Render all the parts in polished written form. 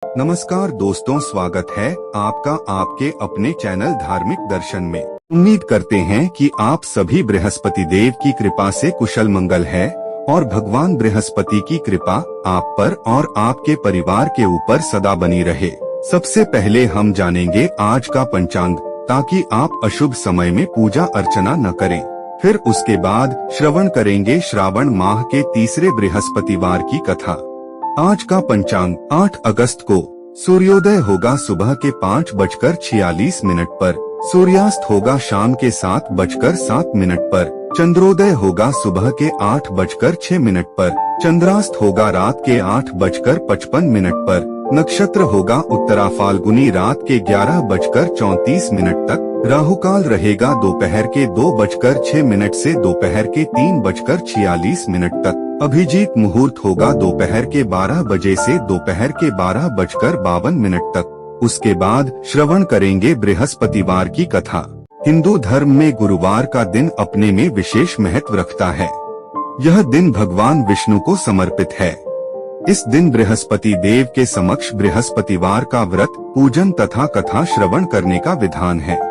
नमस्कार दोस्तों, स्वागत है आपका आपके अपने चैनल धार्मिक दर्शन में। उम्मीद करते हैं कि आप सभी बृहस्पति देव की कृपा से कुशल मंगल है और भगवान बृहस्पति की कृपा आप पर और आपके परिवार के ऊपर सदा बनी रहे। सबसे पहले हम जानेंगे आज का पंचांग, ताकि आप अशुभ समय में पूजा अर्चना न करें। फिर उसके बाद श्रवण करेंगे श्रावण माह के तीसरे बृहस्पतिवार की कथा। आज का पंचांग 8 अगस्त को सूर्योदय होगा सुबह के 5:46 पर, सूर्यास्त होगा शाम के 7:07 पर, चंद्रोदय होगा सुबह के 8:06 पर, चंद्रास्त होगा रात के 8:55 पर, नक्षत्र होगा उत्तरा फाल्गुनी रात के 11:34 तक, राहुकाल रहेगा दोपहर के 2:06 से दोपहर के 3:46 तक, अभिजीत मुहूर्त होगा दोपहर के 12 बजे से दोपहर के 12:52 तक। उसके बाद श्रवण करेंगे बृहस्पतिवार की कथा। हिंदू धर्म में गुरुवार का दिन अपने में विशेष महत्व रखता है। यह दिन भगवान विष्णु को समर्पित है। इस दिन बृहस्पति देव के समक्ष बृहस्पतिवार का व्रत, पूजन तथा कथा श्रवण करने का विधान है।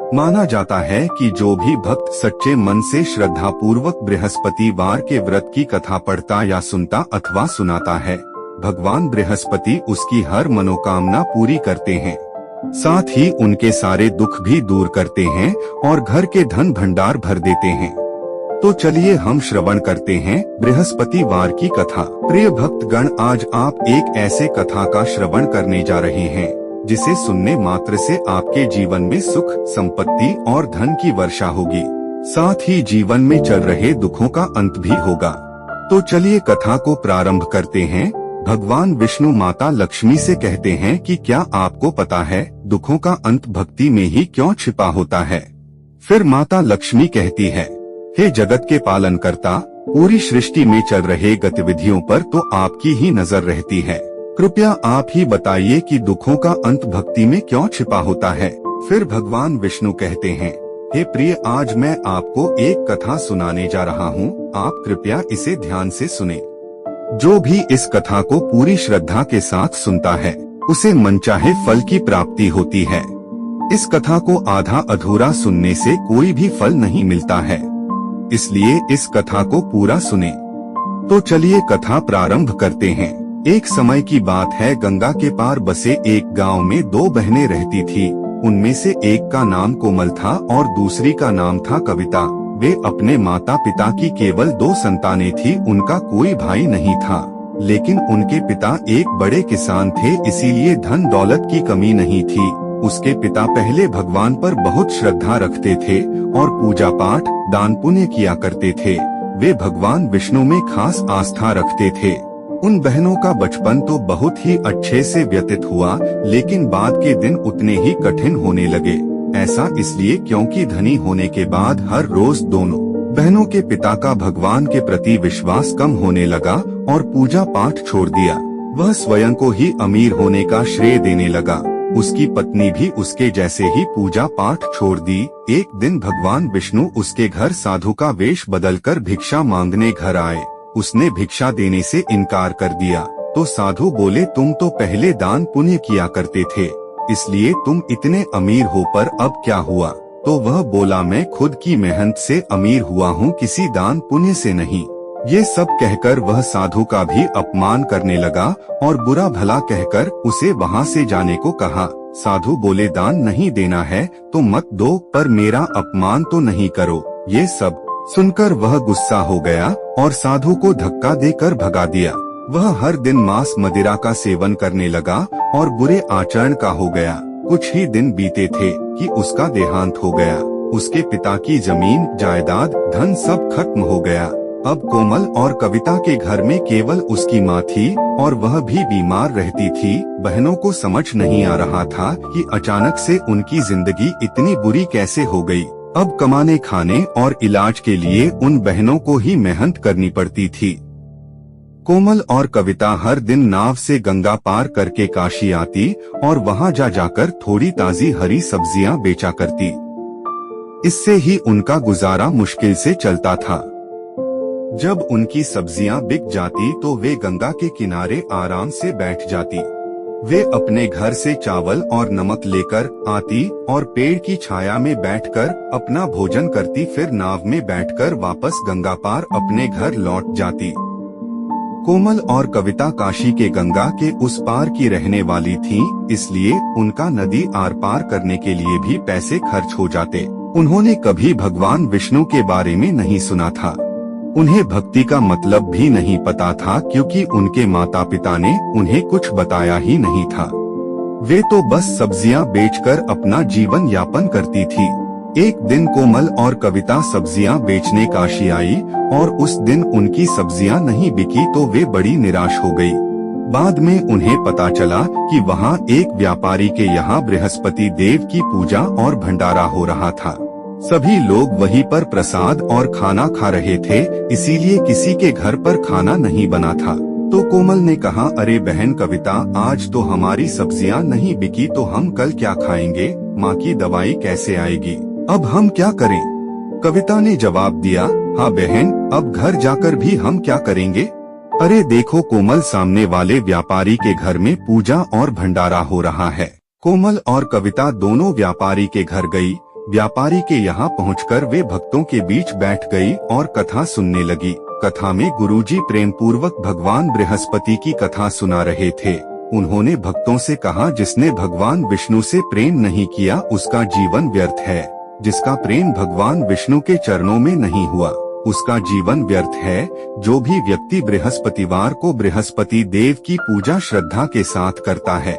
माना जाता है कि जो भी भक्त सच्चे मन से श्रद्धा पूर्वक बृहस्पतिवार के व्रत की कथा पढ़ता या सुनता अथवा सुनाता है, भगवान बृहस्पति उसकी हर मनोकामना पूरी करते हैं। साथ ही उनके सारे दुख भी दूर करते हैं और घर के धन भंडार भर देते हैं। तो चलिए हम श्रवण करते हैं बृहस्पतिवार की कथा। प्रिय भक्तगण, आज आप एक ऐसे कथा का श्रवण करने जा रहे हैं जिसे सुनने मात्र से आपके जीवन में सुख, संपत्ति और धन की वर्षा होगी। साथ ही जीवन में चल रहे दुखों का अंत भी होगा। तो चलिए कथा को प्रारंभ करते हैं। भगवान विष्णु माता लक्ष्मी से कहते हैं कि क्या आपको पता है दुखों का अंत भक्ति में ही क्यों छिपा होता है। फिर माता लक्ष्मी कहती है, हे जगत के पालन करता, पूरी सृष्टि में चल रहे गतिविधियों पर तो आपकी ही नजर रहती है। कृपया आप ही बताइए कि दुखों का अंत भक्ति में क्यों छिपा होता है। फिर भगवान विष्णु कहते हैं, हे प्रिय, आज मैं आपको एक कथा सुनाने जा रहा हूँ। आप कृपया इसे ध्यान से सुने। जो भी इस कथा को पूरी श्रद्धा के साथ सुनता है, उसे मनचाहे फल की प्राप्ति होती है। इस कथा को आधा अधूरा सुनने से कोई भी फल नहीं मिलता है, इसलिए इस कथा को पूरा सुने। तो चलिए कथा प्रारंभ करते हैं। एक समय की बात है, गंगा के पार बसे एक गांव में 2 बहनें रहती थी। उनमें से एक का नाम कोमल था और दूसरी का नाम था कविता। वे अपने माता पिता की केवल 2 संतानें थी। उनका कोई भाई नहीं था, लेकिन उनके पिता एक बड़े किसान थे, इसीलिए धन दौलत की कमी नहीं थी। उसके पिता पहले भगवान पर बहुत श्रद्धा रखते थे और पूजा पाठ, दान पुण्य किया करते थे। वे भगवान विष्णु में खास आस्था रखते थे। उन बहनों का बचपन तो बहुत ही अच्छे से व्यतीत हुआ, लेकिन बाद के दिन उतने ही कठिन होने लगे। ऐसा इसलिए क्योंकि धनी होने के बाद हर रोज दोनों बहनों के पिता का भगवान के प्रति विश्वास कम होने लगा और पूजा पाठ छोड़ दिया। वह स्वयं को ही अमीर होने का श्रेय देने लगा। उसकी पत्नी भी उसके जैसे ही पूजा पाठ छोड़ दी। एक दिन भगवान विष्णु उसके घर साधु का वेश बदलकर भिक्षा मांगने घर आए। उसने भिक्षा देने से इनकार कर दिया तो साधु बोले, तुम तो पहले दान पुण्य किया करते थे, इसलिए तुम इतने अमीर हो, पर अब क्या हुआ। तो वह बोला, मैं खुद की मेहनत से अमीर हुआ हूँ, किसी दान पुण्य से नहीं। ये सब कहकर वह साधु का भी अपमान करने लगा और बुरा भला कहकर उसे वहाँ से जाने को कहा। साधु बोले, दान नहीं देना है तो मत दो, पर मेरा अपमान तो नहीं करो। ये सब सुनकर वह गुस्सा हो गया और साधु को धक्का देकर भगा दिया। वह हर दिन मांस मदिरा का सेवन करने लगा और बुरे आचरण का हो गया। कुछ ही दिन बीते थे कि उसका देहांत हो गया। उसके पिता की जमीन, जायदाद, धन सब खत्म हो गया। अब कोमल और कविता के घर में केवल उसकी माँ थी और वह भी बीमार रहती थी। बहनों को समझ नहीं आ रहा था कि अचानक से उनकी जिंदगी इतनी बुरी कैसे हो गई। अब कमाने, खाने और इलाज के लिए उन बहनों को ही मेहनत करनी पड़ती थी। कोमल और कविता हर दिन नाव से गंगा पार करके काशी आती और वहां जाकर थोड़ी ताजी हरी सब्जियां बेचा करती। इससे ही उनका गुजारा मुश्किल से चलता था। जब उनकी सब्जियां बिक जाती तो वे गंगा के किनारे आराम से बैठ जाती। वे अपने घर से चावल और नमक लेकर आती और पेड़ की छाया में बैठकर अपना भोजन करती, फिर नाव में बैठकर वापस गंगा पार अपने घर लौट जाती। कोमल और कविता काशी के गंगा के उस पार की रहने वाली थीं, इसलिए उनका नदी आर पार करने के लिए भी पैसे खर्च हो जाते। उन्होंने कभी भगवान विष्णु के बारे में नहीं सुना था। उन्हें भक्ति का मतलब भी नहीं पता था, क्योंकि उनके माता पिता ने उन्हें कुछ बताया ही नहीं था। वे तो बस सब्जियां बेचकर अपना जीवन यापन करती थी। एक दिन कोमल और कविता सब्जियां बेचने काशी आई और उस दिन उनकी सब्जियां नहीं बिकी तो वे बड़ी निराश हो गई। बाद में उन्हें पता चला कि वहां एक व्यापारी के यहाँ बृहस्पति देव की पूजा और भंडारा हो रहा था। सभी लोग वहीं पर प्रसाद और खाना खा रहे थे, इसीलिए किसी के घर पर खाना नहीं बना था। तो कोमल ने कहा, अरे बहन कविता, आज तो हमारी सब्जियां नहीं बिकी तो हम कल क्या खाएंगे? माँ की दवाई कैसे आएगी? अब हम क्या करें? कविता ने जवाब दिया, हाँ बहन, अब घर जाकर भी हम क्या करेंगे? अरे देखो कोमल, सामने वाले व्यापारी के घर में पूजा और भंडारा हो रहा है। कोमल और कविता दोनों व्यापारी के घर गई। व्यापारी के यहाँ पहुंचकर वे भक्तों के बीच बैठ गई और कथा सुनने लगी। कथा में गुरुजी प्रेम पूर्वक भगवान बृहस्पति की कथा सुना रहे थे। उन्होंने भक्तों से कहा, जिसने भगवान विष्णु से प्रेम नहीं किया उसका जीवन व्यर्थ है। जिसका प्रेम भगवान विष्णु के चरणों में नहीं हुआ उसका जीवन व्यर्थ है। जो भी व्यक्ति बृहस्पतिवार को बृहस्पति देव की पूजा श्रद्धा के साथ करता है,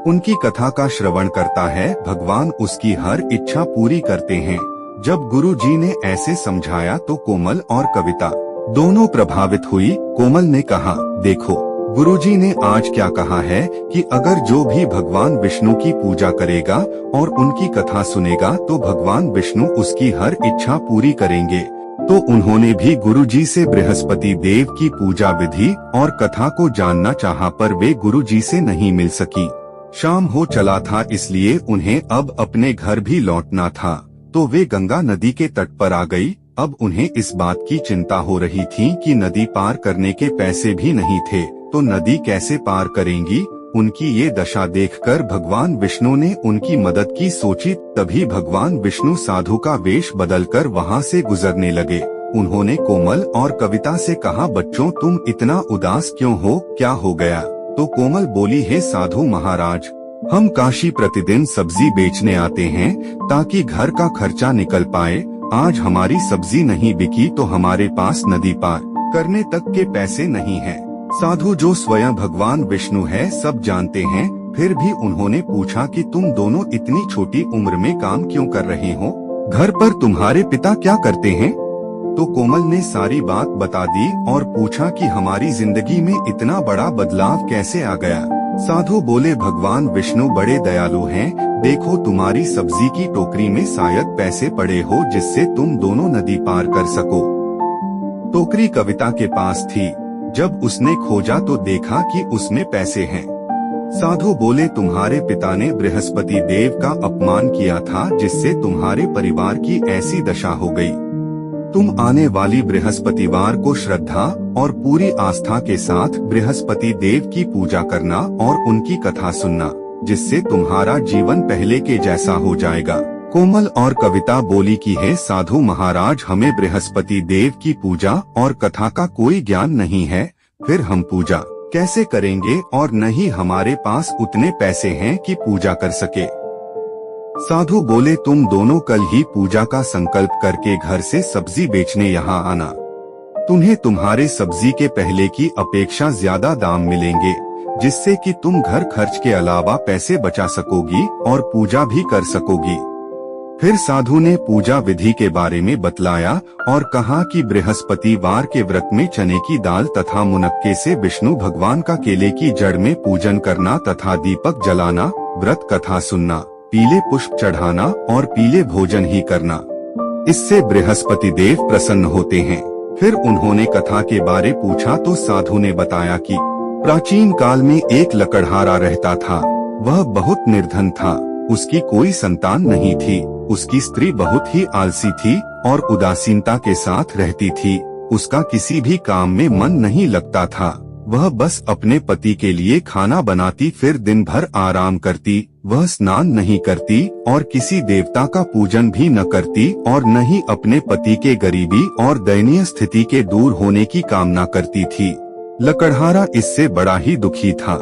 उनकी कथा का श्रवण करता है, भगवान उसकी हर इच्छा पूरी करते हैं। जब गुरुजी ने ऐसे समझाया तो कोमल और कविता दोनों प्रभावित हुई। कोमल ने कहा, देखो गुरुजी ने आज क्या कहा है कि अगर जो भी भगवान विष्णु की पूजा करेगा और उनकी कथा सुनेगा तो भगवान विष्णु उसकी हर इच्छा पूरी करेंगे। तो उन्होंने भी गुरुजी से बृहस्पति देव की पूजा विधि और कथा को जानना चाहा, पर वे गुरुजी से नहीं मिल सकी। शाम हो चला था, इसलिए उन्हें अब अपने घर भी लौटना था। तो वे गंगा नदी के तट पर आ गई। अब उन्हें इस बात की चिंता हो रही थी कि नदी पार करने के पैसे भी नहीं थे, तो नदी कैसे पार करेंगी? उनकी ये दशा देखकर भगवान विष्णु ने उनकी मदद की सोची। तभी भगवान विष्णु साधु का वेश बदलकर वहाँ से गुजरने लगे। उन्होंने कोमल और कविता से कहा, बच्चों तुम इतना उदास क्यों हो, क्या हो गया? तो कोमल बोली, हे साधु महाराज, हम काशी प्रतिदिन सब्जी बेचने आते हैं ताकि घर का खर्चा निकल पाए। आज हमारी सब्जी नहीं बिकी तो हमारे पास नदी पार करने तक के पैसे नहीं हैं। साधु जो स्वयं भगवान विष्णु है सब जानते हैं, फिर भी उन्होंने पूछा कि तुम दोनों इतनी छोटी उम्र में काम क्यों कर रहे हो? घर पर तुम्हारे पिता क्या करते हैं? तो कोमल ने सारी बात बता दी और पूछा कि हमारी जिंदगी में इतना बड़ा बदलाव कैसे आ गया? साधु बोले, भगवान विष्णु बड़े दयालु हैं। देखो तुम्हारी सब्जी की टोकरी में शायद पैसे पड़े हो जिससे तुम दोनों नदी पार कर सको। टोकरी कविता के पास थी। जब उसने खोजा तो देखा कि उसमें पैसे हैं। साधु बोले, तुम्हारे पिता ने बृहस्पति देव का अपमान किया था जिससे तुम्हारे परिवार की ऐसी दशा हो गई। तुम आने वाली बृहस्पतिवार को श्रद्धा और पूरी आस्था के साथ बृहस्पति देव की पूजा करना और उनकी कथा सुनना, जिससे तुम्हारा जीवन पहले के जैसा हो जाएगा। कोमल और कविता बोली कि हे साधु महाराज, हमें बृहस्पति देव की पूजा और कथा का कोई ज्ञान नहीं है, फिर हम पूजा कैसे करेंगे और न ही हमारे पास उतने पैसे हैं कि पूजा कर सके। साधु बोले, तुम दोनों कल ही पूजा का संकल्प करके घर से सब्जी बेचने यहाँ आना। तुम्हें तुम्हारे सब्जी के पहले की अपेक्षा ज्यादा दाम मिलेंगे, जिससे कि तुम घर खर्च के अलावा पैसे बचा सकोगी और पूजा भी कर सकोगी। फिर साधु ने पूजा विधि के बारे में बतलाया और कहा कि बृहस्पतिवार के व्रत में चने की दाल तथा मुनक्के से विष्णु भगवान का केले की जड़ में पूजन करना तथा दीपक जलाना, व्रत कथा सुनना, पीले पुष्प चढ़ाना और पीले भोजन ही करना। इससे बृहस्पति देव प्रसन्न होते हैं। फिर उन्होंने कथा के बारे पूछा तो साधु ने बताया कि प्राचीन काल में एक लकड़हारा रहता था। वह बहुत निर्धन था, उसकी कोई संतान नहीं थी। उसकी स्त्री बहुत ही आलसी थी और उदासीनता के साथ रहती थी। उसका किसी भी काम में मन नहीं लगता था। वह बस अपने पति के लिए खाना बनाती, फिर दिन भर आराम करती। वह स्नान नहीं करती और किसी देवता का पूजन भी न करती और न ही अपने पति के गरीबी और दयनीय स्थिति के दूर होने की कामना करती थी। लकड़हारा इससे बड़ा ही दुखी था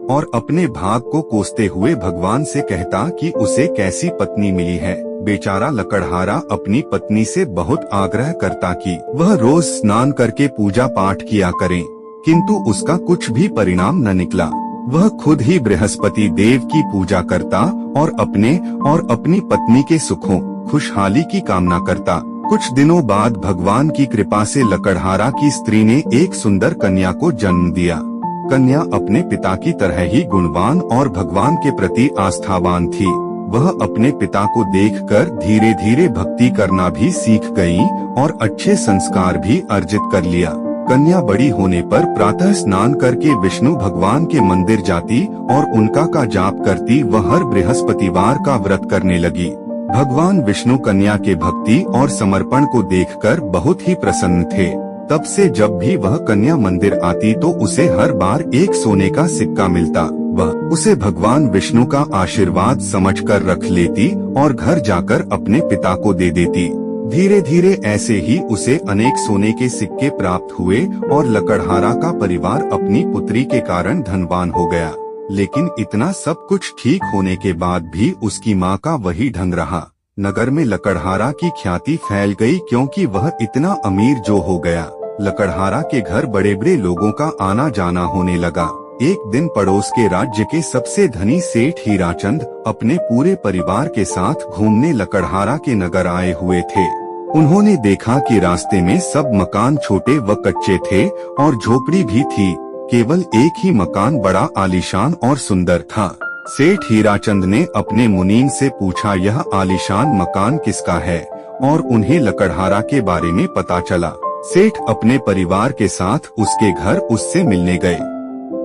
और अपने भाग को कोसते हुए भगवान से कहता कि उसे कैसी पत्नी मिली है। बेचारा लकड़हारा अपनी पत्नी से बहुत आग्रह करता कि वह रोज स्नान करके पूजा पाठ किया करे, किंतु उसका कुछ भी परिणाम न निकला। वह खुद ही बृहस्पति देव की पूजा करता और अपने और अपनी पत्नी के सुखों खुशहाली की कामना करता। कुछ दिनों बाद भगवान की कृपा से लकड़हारा की स्त्री ने एक सुंदर कन्या को जन्म दिया। कन्या अपने पिता की तरह ही गुणवान और भगवान के प्रति आस्थावान थी। वह अपने पिता को देखकर धीरे धीरे भक्ति करना भी सीख गई और अच्छे संस्कार भी अर्जित कर लिया। कन्या बड़ी होने पर प्रातः स्नान करके विष्णु भगवान के मंदिर जाती और उनका का जाप करती। वह हर बृहस्पतिवार का व्रत करने लगी। भगवान विष्णु कन्या के भक्ति और समर्पण को देखकर बहुत ही प्रसन्न थे। तब से जब भी वह कन्या मंदिर आती तो उसे हर बार एक सोने का सिक्का मिलता। वह उसे भगवान विष्णु का आशीर्वाद समझकर रख लेती और घर जाकर अपने पिता को दे देती। धीरे धीरे ऐसे ही उसे अनेक सोने के सिक्के प्राप्त हुए और लकड़हारा का परिवार अपनी पुत्री के कारण धनवान हो गया। लेकिन इतना सब कुछ ठीक होने के बाद भी उसकी माँ का वही ढंग रहा। नगर में लकड़हारा की ख्याति फैल गई क्योंकि वह इतना अमीर जो हो गया। लकड़हारा के घर बड़े बड़े लोगों का आना जाना होने लगा। एक दिन पड़ोस के राज्य के सबसे धनी सेठ हीराचंद अपने पूरे परिवार के साथ घूमने लकड़हारा के नगर आए हुए थे। उन्होंने देखा कि रास्ते में सब मकान छोटे व कच्चे थे और झोपड़ी भी थी। केवल एक ही मकान बड़ा आलीशान और सुंदर था। सेठ हीराचंद ने अपने मुनीम से पूछा, यह आलीशान मकान किसका है? और उन्हें लकड़हारा के बारे में पता चला। सेठ अपने परिवार के साथ उसके घर उससे मिलने गए।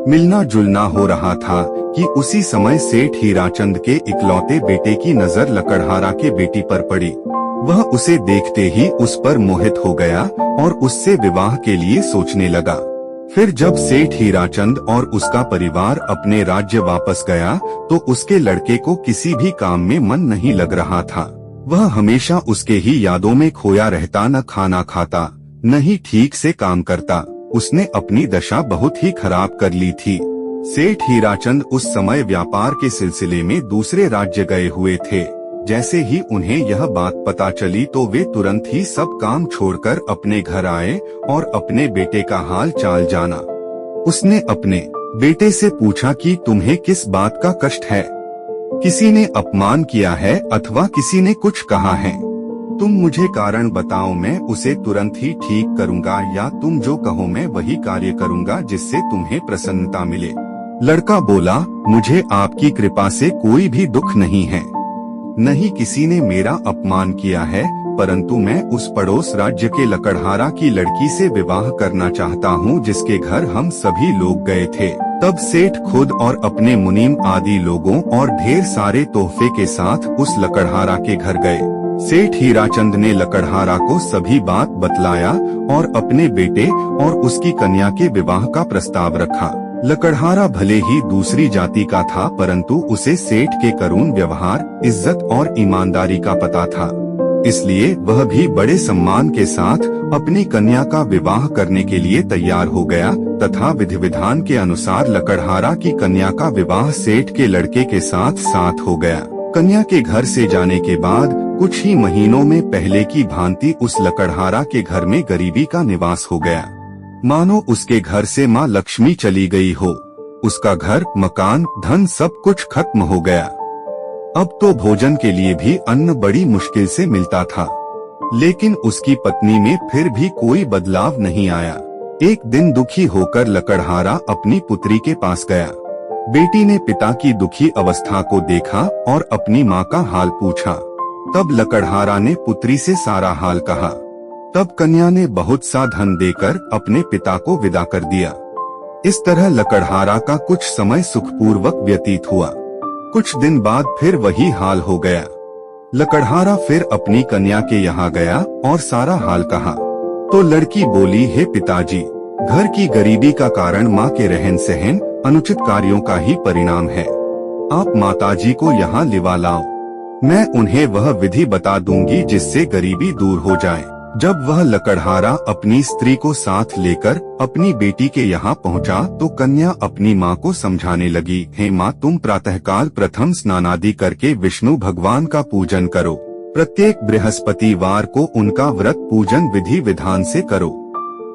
मिलना जुलना हो रहा था कि उसी समय सेठ हीराचंद के इकलौते बेटे की नजर लकड़हारा के बेटी पर पड़ी। वह उसे देखते ही उस पर मोहित हो गया और उससे विवाह के लिए सोचने लगा। फिर जब सेठ हीराचंद और उसका परिवार अपने राज्य वापस गया तो उसके लड़के को किसी भी काम में मन नहीं लग रहा था। वह हमेशा उसके ही यादों में खोया रहता, न खाना खाता न ही ठीक से काम करता। उसने अपनी दशा बहुत ही खराब कर ली थी। सेठ हीराचंद उस समय व्यापार के सिलसिले में दूसरे राज्य गए हुए थे। जैसे ही उन्हें यह बात पता चली तो वे तुरंत ही सब काम छोड़कर अपने घर आए और अपने बेटे का हाल चाल जाना। उसने अपने बेटे से पूछा कि तुम्हें किस बात का कष्ट है? किसी ने अपमान किया है अथवा किसी ने कुछ कहा है? तुम मुझे कारण बताओ, मैं उसे तुरंत ही ठीक करूंगा, या तुम जो कहो मैं वही कार्य करूंगा जिससे तुम्हें प्रसन्नता मिले। लड़का बोला, मुझे आपकी कृपा से कोई भी दुख नहीं है, नहीं किसी ने मेरा अपमान किया है, परंतु मैं उस पड़ोस राज्य के लकड़हारा की लड़की से विवाह करना चाहता हूँ जिसके घर हम सभी लोग गए थे। तब सेठ खुद और अपने मुनीम आदि लोगों और ढेर सारे तोहफे के साथ उस लकड़हारा के घर गए। सेठ हीराचंद ने लकड़हारा को सभी बात बतलाया और अपने बेटे और उसकी कन्या के विवाह का प्रस्ताव रखा। लकड़हारा भले ही दूसरी जाति का था, परंतु उसे सेठ के करुण व्यवहार, इज्जत और ईमानदारी का पता था। इसलिए वह भी बड़े सम्मान के साथ अपनी कन्या का विवाह करने के लिए तैयार हो गया तथा विधि विधान के अनुसार लकड़हारा की कन्या का विवाह सेठ के लड़के के साथ हो गया। कन्या के घर से जाने के बाद कुछ ही महीनों में पहले की भांति उस लकड़हारा के घर में गरीबी का निवास हो गया, मानो उसके घर से माँ लक्ष्मी चली गई हो। उसका घर, मकान, धन सब कुछ खत्म हो गया। अब तो भोजन के लिए भी अन्न बड़ी मुश्किल से मिलता था। लेकिन उसकी पत्नी में फिर भी कोई बदलाव नहीं आया। एक दिन दुखी होकर लकड़हारा अपनी पुत्री के पास गया। बेटी ने पिता की दुखी अवस्था को देखा और अपनी माँ का हाल पूछा। तब लकड़हारा ने पुत्री से सारा हाल कहा। तब कन्या ने बहुत सा धन देकर अपने पिता को विदा कर दिया। इस तरह लकड़हारा का कुछ समय सुखपूर्वक व्यतीत हुआ। कुछ दिन बाद फिर वही हाल हो गया। लकड़हारा फिर अपनी कन्या के यहाँ गया और सारा हाल कहा। तो लड़की बोली, हे पिताजी, घर की गरीबी का कारण माँ के रहन सहन, अनुचित कार्यों का ही परिणाम है। आप माताजी को यहाँ लिवा लाओ, मैं उन्हें वह विधि बता दूंगी जिससे गरीबी दूर हो जाए। जब वह लकड़हारा अपनी स्त्री को साथ लेकर अपनी बेटी के यहाँ पहुँचा तो कन्या अपनी माँ को समझाने लगी, हे माँ, तुम प्रातःकाल प्रथम स्नानादि करके विष्णु भगवान का पूजन करो। प्रत्येक बृहस्पतिवार को उनका व्रत पूजन विधि विधान से करो,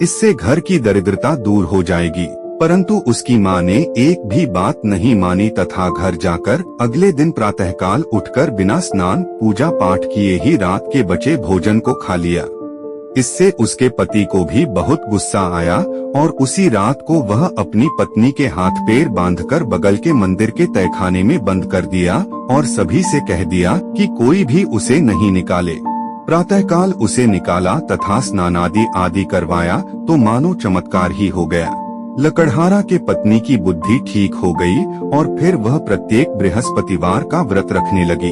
इससे घर की दरिद्रता दूर हो जाएगी। परंतु उसकी माँ ने एक भी बात नहीं मानी तथा घर जाकर अगले दिन प्रातःकाल उठकर बिना स्नान पूजा पाठ किए ही रात के बचे भोजन को खा लिया। इससे उसके पति को भी बहुत गुस्सा आया और उसी रात को वह अपनी पत्नी के हाथ पैर बांधकर बगल के मंदिर के तहखाने में बंद कर दिया और सभी से कह दिया कि कोई भी उसे नहीं निकाले। प्रातःकाल उसे निकाला तथा स्नानादि आदि करवाया तो मानो चमत्कार ही हो गया। लकड़हारा के पत्नी की बुद्धि ठीक हो गई और फिर वह प्रत्येक बृहस्पतिवार का व्रत रखने लगी।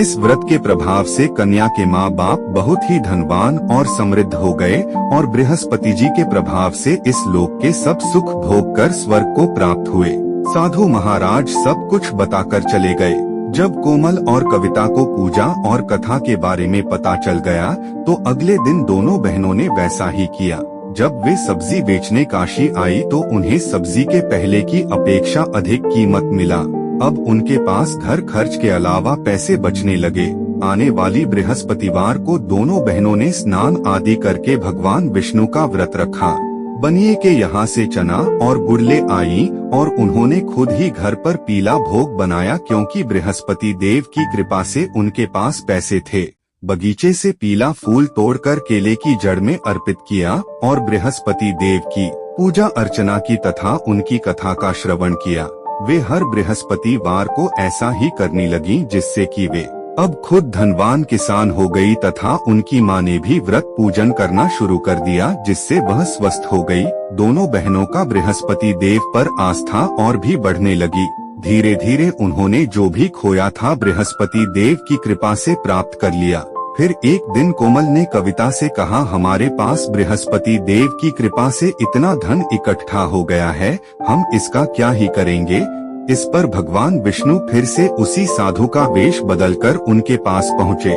इस व्रत के प्रभाव से कन्या के माँ बाप बहुत ही धनवान और समृद्ध हो गए और बृहस्पति जी के प्रभाव से इस लोक के सब सुख भोग कर स्वर्ग को प्राप्त हुए। साधु महाराज सब कुछ बताकर चले गए। जब कोमल और कविता को पूजा और कथा के बारे में पता चल गया तो अगले दिन दोनों बहनों ने वैसा ही किया। जब वे सब्जी बेचने काशी आई तो उन्हें सब्जी के पहले की अपेक्षा अधिक कीमत मिला। अब उनके पास घर खर्च के अलावा पैसे बचने लगे। आने वाली बृहस्पतिवार को दोनों बहनों ने स्नान आदि करके भगवान विष्णु का व्रत रखा। बनिए के यहाँ से चना और गुड़ ले आई और उन्होंने खुद ही घर पर पीला भोग बनाया, क्योंकि बृहस्पति देव की कृपा से उनके पास पैसे थे। बगीचे से पीला फूल तोड़कर केले की जड़ में अर्पित किया और बृहस्पति देव की पूजा अर्चना की तथा उनकी कथा का श्रवण किया। वे हर बृहस्पतिवार को ऐसा ही करने लगी, जिससे कि वे अब खुद धनवान किसान हो गई तथा उनकी माँ ने भी व्रत पूजन करना शुरू कर दिया, जिससे वह स्वस्थ हो गई। दोनों बहनों का बृहस्पति देव पर आस्था और भी बढ़ने लगी। धीरे धीरे उन्होंने जो भी खोया था बृहस्पति देव की कृपा से प्राप्त कर लिया। फिर एक दिन कोमल ने कविता से कहा, हमारे पास बृहस्पति देव की कृपा से इतना धन इकट्ठा हो गया है, हम इसका क्या ही करेंगे। इस पर भगवान विष्णु फिर से उसी साधु का वेश बदलकर उनके पास पहुँचे।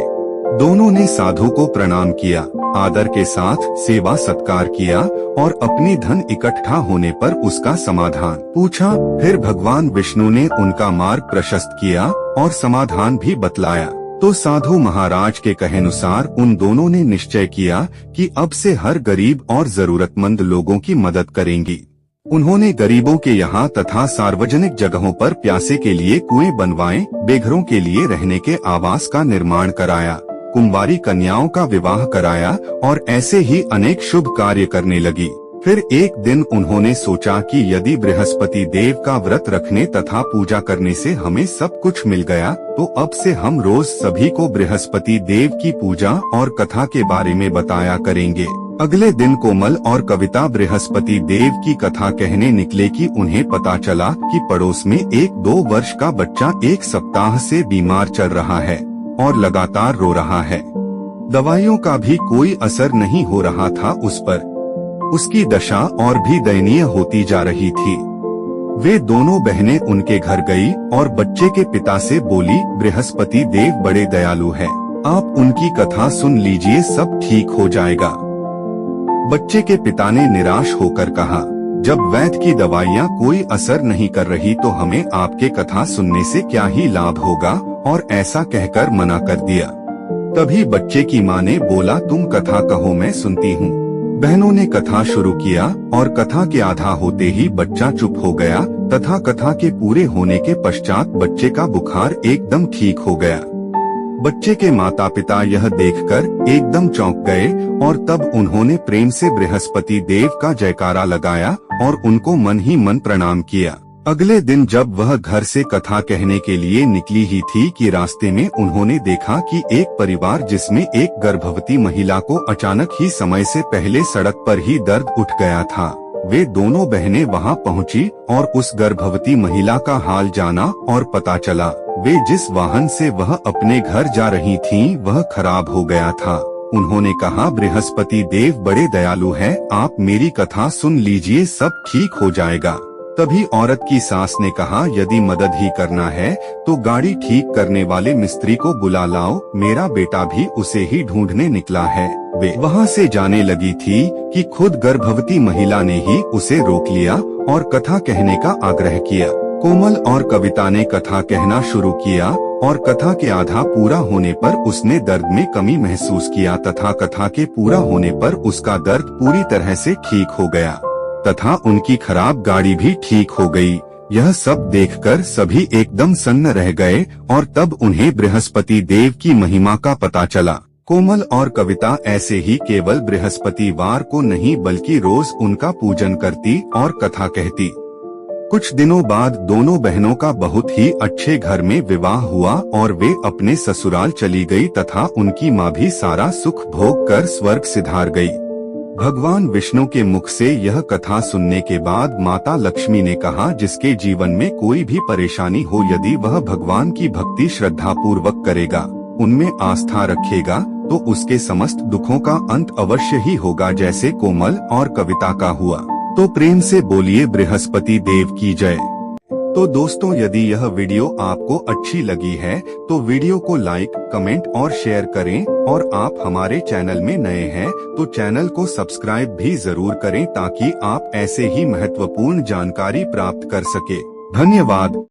दोनों ने साधु को प्रणाम किया, आदर के साथ सेवा सत्कार किया और अपनी धन इकट्ठा होने पर उसका समाधान पूछा। फिर भगवान विष्णु ने उनका मार्ग प्रशस्त किया और समाधान भी बतलाया। तो साधु महाराज के कहेनुसार उन दोनों ने निश्चय किया कि अब से हर गरीब और जरूरतमंद लोगों की मदद करेंगी। उन्होंने गरीबों के यहाँ तथा सार्वजनिक जगहों पर प्यासे के लिए कुएं बनवाए, बेघरों के लिए रहने के आवास का निर्माण कराया, कुंवारी कन्याओं का विवाह कराया और ऐसे ही अनेक शुभ कार्य करने लगी। फिर एक दिन उन्होंने सोचा कि यदि बृहस्पति देव का व्रत रखने तथा पूजा करने से हमें सब कुछ मिल गया तो अब से हम रोज सभी को बृहस्पति देव की पूजा और कथा के बारे में बताया करेंगे। अगले दिन कोमल और कविता बृहस्पति देव की कथा कहने निकले कि उन्हें पता चला कि पड़ोस में एक 2 वर्ष का बच्चा 1 सप्ताह से बीमार चल रहा है और लगातार रो रहा है। दवाइयों का भी कोई असर नहीं हो रहा था उस पर। उसकी दशा और भी दयनीय होती जा रही थी। वे दोनों बहनें उनके घर गई और बच्चे के पिता से बोली, बृहस्पति देव बड़े दयालु हैं, आप उनकी कथा सुन लीजिए, सब ठीक हो जाएगा। बच्चे के पिता ने निराश होकर कहा, जब वैद्य की दवाइयाँ कोई असर नहीं कर रही तो हमें आपके कथा सुनने से क्या ही लाभ होगा, और ऐसा कहकर मना कर दिया। तभी बच्चे की माँ ने बोला, तुम कथा कहो, मैं सुनती हूँ। बहनों ने कथा शुरू किया और कथा के आधा होते ही बच्चा चुप हो गया तथा कथा के पूरे होने के पश्चात बच्चे का बुखार एकदम ठीक हो गया। बच्चे के माता पिता यह देखकर एकदम चौंक गए और तब उन्होंने प्रेम से बृहस्पति देव का जयकारा लगाया और उनको मन ही मन प्रणाम किया। अगले दिन जब वह घर से कथा कहने के लिए निकली ही थी कि रास्ते में उन्होंने देखा कि एक परिवार जिसमें एक गर्भवती महिला को अचानक ही समय से पहले सड़क पर ही दर्द उठ गया था। वे दोनों बहनें वहां पहुंची और उस गर्भवती महिला का हाल जाना और पता चला वे जिस वाहन से वह अपने घर जा रही थीं वह खराब हो गया था उन्होंने कहा, बृहस्पति देव बड़े दयालु हैं, आप मेरी कथा सुन लीजिए, सब ठीक हो जाएगा। तभी औरत की सास ने कहा, यदि मदद ही करना है तो गाड़ी ठीक करने वाले मिस्त्री को बुला लाओ, मेरा बेटा भी उसे ही ढूंढने निकला है। वे वहाँ से जाने लगी थी कि खुद गर्भवती महिला ने ही उसे रोक लिया और कथा कहने का आग्रह किया। कोमल और कविता ने कथा कहना शुरू किया और कथा के आधा पूरा होने पर उसने दर्द में कमी महसूस किया तथा कथा के पूरा होने पर उसका दर्द पूरी तरह से ठीक हो गया तथा उनकी खराब गाड़ी भी ठीक हो गई। यह सब देखकर सभी एकदम सन्न रह गए और तब उन्हें बृहस्पति देव की महिमा का पता चला। कोमल और कविता ऐसे ही केवल बृहस्पतिवार को नहीं बल्कि रोज उनका पूजन करती और कथा कहती। कुछ दिनों बाद दोनों बहनों का बहुत ही अच्छे घर में विवाह हुआ और वे अपने ससुराल चली गई तथा उनकी माँ भी सारा सुख भोग कर स्वर्ग सिधार गई। भगवान विष्णु के मुख से यह कथा सुनने के बाद माता लक्ष्मी ने कहा, जिसके जीवन में कोई भी परेशानी हो, यदि वह भगवान की भक्ति श्रद्धा पूर्वक करेगा, उनमें आस्था रखेगा, तो उसके समस्त दुखों का अंत अवश्य ही होगा, जैसे कोमल और कविता का हुआ। तो प्रेम से बोलिए बृहस्पति देव की जय। तो दोस्तों, यदि यह वीडियो आपको अच्छी लगी है तो वीडियो को लाइक, कमेंट और शेयर करें और आप हमारे चैनल में नए हैं तो चैनल को सब्सक्राइब भी जरूर करें ताकि आप ऐसे ही महत्वपूर्ण जानकारी प्राप्त कर सके। धन्यवाद।